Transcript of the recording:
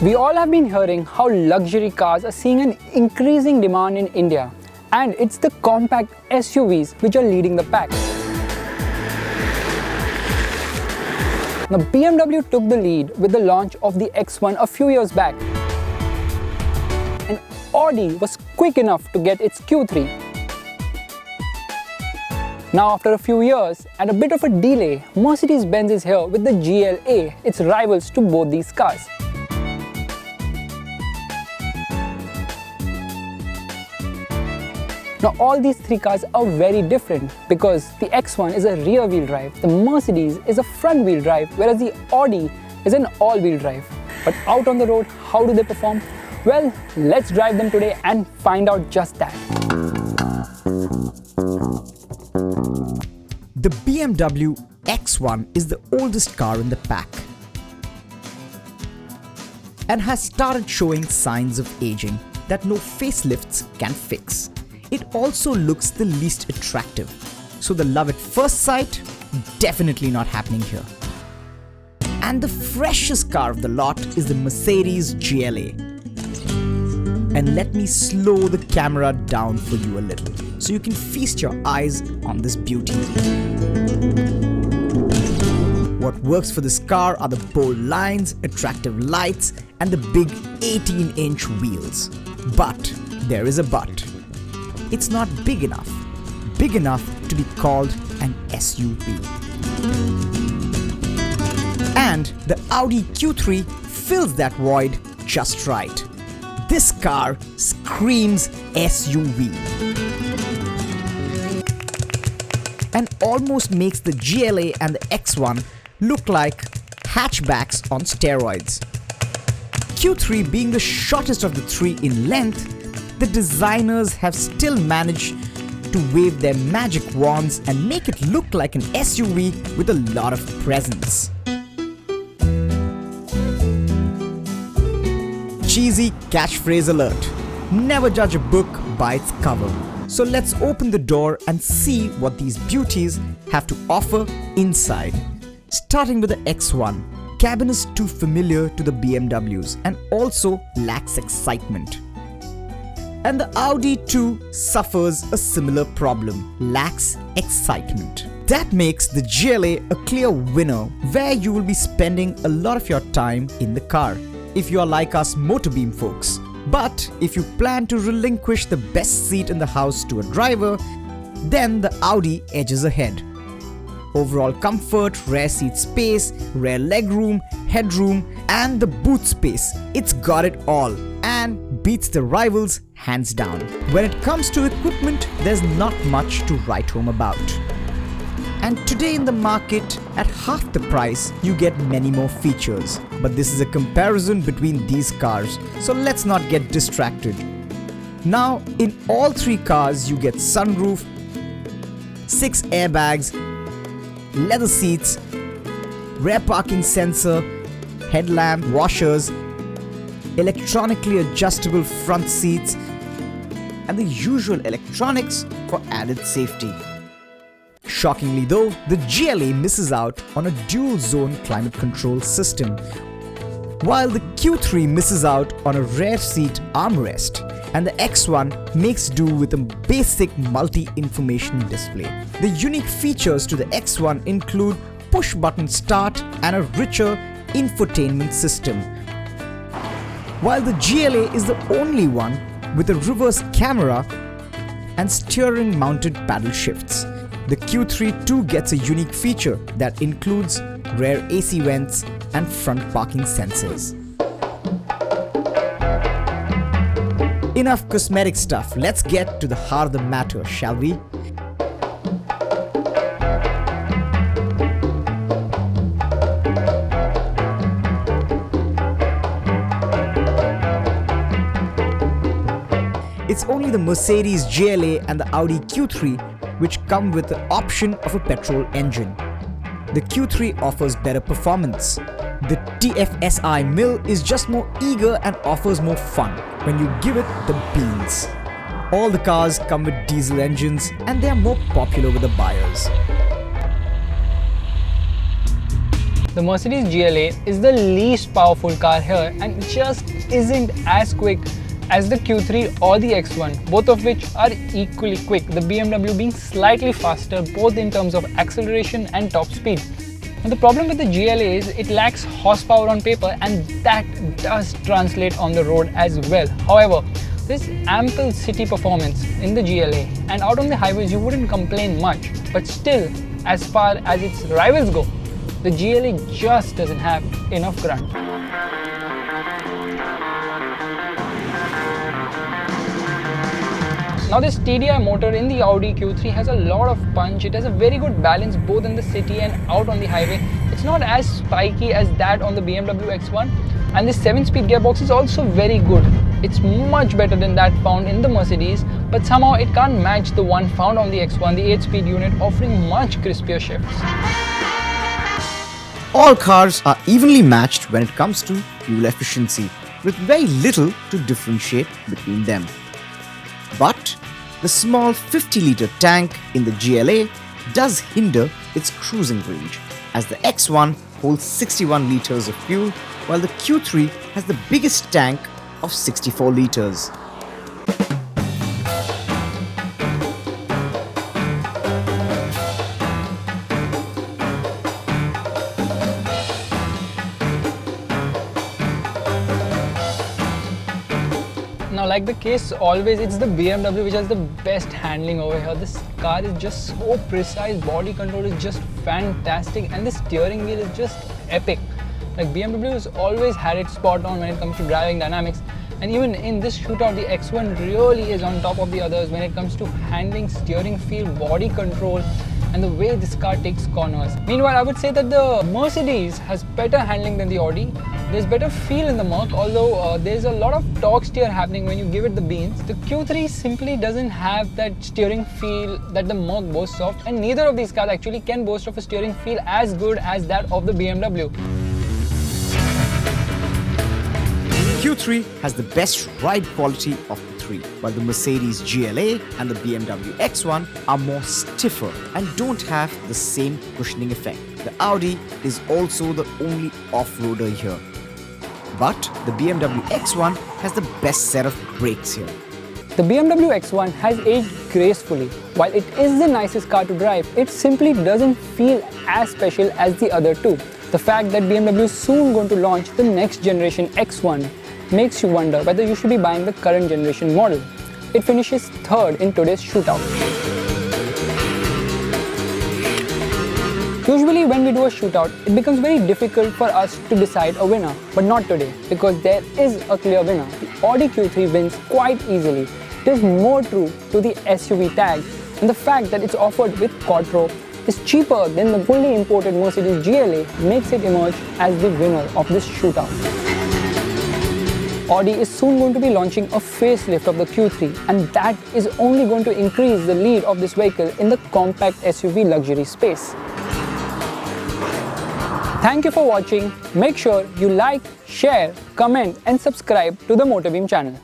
We all have been hearing how luxury cars are seeing an increasing demand in India, and it's the compact SUVs which are leading the pack. Now, BMW took the lead with the launch of the X1 a few years back, and Audi was quick enough to get its Q3. Now, after a few years and a bit of a delay, Mercedes-Benz is here with the GLA, its rivals to both these cars. Now, all these three cars are very different because the X1 is a rear-wheel drive, the Mercedes is a front-wheel drive, whereas the Audi is an all-wheel drive. But out on the road, how do they perform? Well, let's drive them today and find out just that. The BMW X1 is the oldest car in the pack and has started showing signs of aging that no facelifts can fix. It also looks the least attractive, so the love at first sight, definitely not happening here. And the freshest car of the lot is the Mercedes GLA. And let me slow the camera down for you a little, so you can feast your eyes on this beauty. What works for this car are the bold lines, attractive lights, and the big 18-inch wheels. But there is a but. It's not big enough to be called an SUV. And the Audi Q3 fills that void just right. This car screams SUV and almost makes the GLA and the X1 look like hatchbacks on steroids. Q3 being the shortest of the three in length, the designers have still managed to wave their magic wands and make it look like an SUV with a lot of presence. Cheesy catchphrase alert. Never judge a book by its cover. So let's open the door and see what these beauties have to offer inside. Starting with the X1, cabin is too familiar to the BMWs and also lacks excitement. And the Audi too suffers a similar problem, lacks excitement. That makes the GLA a clear winner where you will be spending a lot of your time in the car, if you are like us Motorbeam folks. But if you plan to relinquish the best seat in the house to a driver, then the Audi edges ahead. Overall comfort, rear seat space, rear legroom, headroom, and the boot space, it's got it all and beats the rivals hands down. When it comes to equipment, there's not much to write home about. And today in the market, at half the price, you get many more features. But this is a comparison between these cars, so let's not get distracted. Now, in all three cars, you get sunroof, 6 airbags, leather seats, rear parking sensor, headlamp, washers, electronically adjustable front seats, and the usual electronics for added safety. Shockingly though, the GLA misses out on a dual-zone climate control system, while the Q3 misses out on a rear seat armrest, and the X1 makes do with a basic multi-information display. The unique features to the X1 include push-button start and a richer infotainment system, while the GLA is the only one with a reverse camera and steering-mounted paddle shifts. The Q3 too gets a unique feature that includes rear AC vents and front parking sensors. Enough cosmetic stuff, let's get to the heart of the matter, shall we? It's only the Mercedes GLA and the Audi Q3 which come with the option of a petrol engine. The Q3 offers better performance. The TFSI mill is just more eager and offers more fun when you give it the beans. All the cars come with diesel engines and they are more popular with the buyers. The Mercedes GLA is the least powerful car here and just isn't as quick as the Q3 or the X1, both of which are equally quick, the BMW being slightly faster both in terms of acceleration and top speed. Now the problem with the GLA is it lacks horsepower on paper, and that does translate on the road as well. However, there's ample city performance in the GLA, and out on the highways you wouldn't complain much, but still, as far as its rivals go, the GLA just doesn't have enough grunt. Now this TDI motor in the Audi Q3 has a lot of punch. It has a very good balance both in the city and out on the highway. It's not as spiky as that on the BMW X1, and this 7-speed gearbox is also very good. It's much better than that found in the Mercedes, but somehow it can't match the one found on the X1, the 8-speed unit, offering much crispier shifts. All cars are evenly matched when it comes to fuel efficiency, with very little to differentiate between them. But the small 50-litre tank in the GLA does hinder its cruising range, as the X1 holds 61 litres of fuel, while the Q3 has the biggest tank of 64 litres. Now, like the case always, it's the BMW which has the best handling over here. This car is just so precise, body control is just fantastic, and the steering wheel is just epic. Like BMW has always had it spot on when it comes to driving dynamics, and even in this shootout, the X1 really is on top of the others when it comes to handling, steering feel, body control, and the way this car takes corners. Meanwhile, I would say that the Mercedes has better handling than the Audi. There's better feel in the Merc, although there's a lot of torque steer happening when you give it the beans. The Q3 simply doesn't have that steering feel that the Merc boasts of, and neither of these cars actually can boast of a steering feel as good as that of the BMW. Q3 has the best ride quality of the three, while the Mercedes GLA and the BMW X1 are more stiffer and don't have the same cushioning effect. The Audi is also the only off-roader here, but the BMW X1 has the best set of brakes here. The BMW X1 has aged gracefully. While it is the nicest car to drive, it simply doesn't feel as special as the other two. The fact that BMW is soon going to launch the next generation X1 makes you wonder whether you should be buying the current generation model. It finishes third in today's shootout. Usually when we do a shootout, it becomes very difficult for us to decide a winner, but not today, because there is a clear winner. The Audi Q3 wins quite easily. It is more true to the SUV tag, and the fact that it's offered with Quattro is cheaper than the fully imported Mercedes GLA makes it emerge as the winner of this shootout. Audi is soon going to be launching a facelift of the Q3, and that is only going to increase the lead of this vehicle in the compact SUV luxury space. Thank you for watching. Make sure you like, share, comment and subscribe to the Motorbeam channel.